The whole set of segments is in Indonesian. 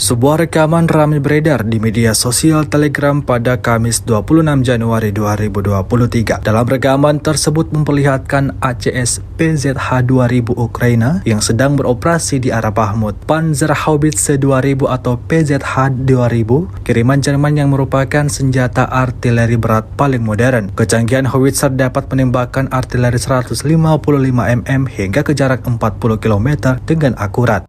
Sebuah rekaman ramai beredar di media sosial Telegram pada Kamis 26 Januari 2023. Dalam rekaman tersebut memperlihatkan ACS PZH-2000 Ukraina yang sedang beroperasi di arah Bakhmut. Panzerhaubitze 2000 atau PZH-2000, kiriman Jerman yang merupakan senjata artileri berat paling modern. Kecanggihan howitzer dapat menembakkan artileri 155 mm hingga ke jarak 40 km dengan akurat.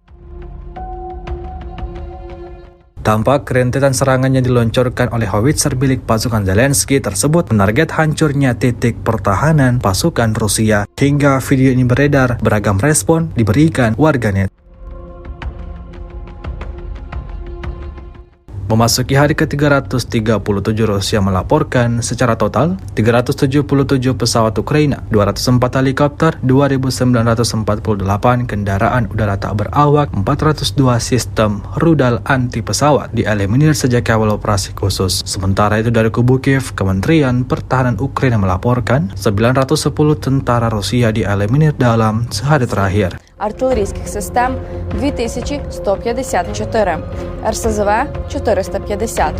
Tampak rentetan serangan yang diloncorkan oleh howitzer milik pasukan Zelensky tersebut menarget hancurnya titik pertahanan pasukan Rusia. Hingga video ini beredar, beragam respon diberikan warganet. Memasuki hari ke-337, Rusia melaporkan secara total 377 pesawat Ukraina, 204 helikopter, 2.948 kendaraan udara tak berawak, 402 sistem rudal anti pesawat dieliminir sejak awal operasi khusus. Sementara itu dari kubu Kiev, Kementerian Pertahanan Ukraina melaporkan 910 tentara Rusia dieliminir dalam sehari terakhir. Артилерійських систем 2154, РСЗВ 450,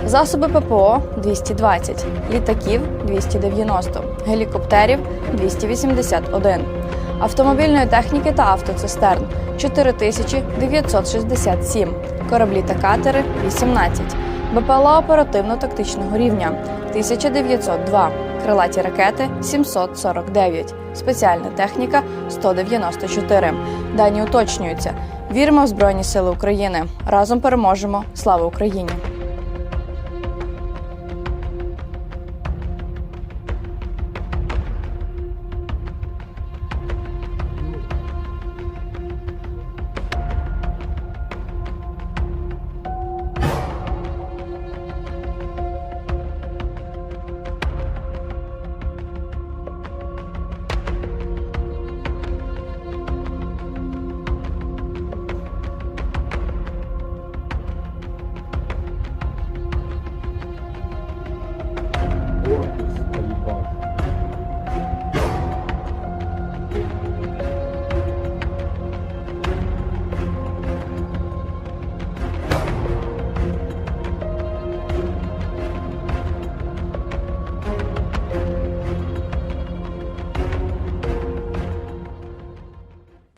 засоби ППО 220, літаків 290, гелікоптерів 281, автомобільної техніки та автоцистерн 4967, кораблі та катери 18, БПЛА оперативно-тактичного рівня 1902, крилаті ракети 749, спеціальна техніка 194. Дані уточнюються. Віримо в Збройні Сили України. Разом переможемо. Слава Україні!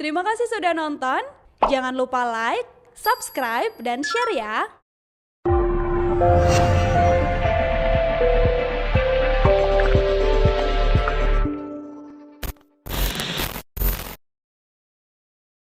Terima kasih sudah nonton. Jangan lupa like, subscribe, dan share ya.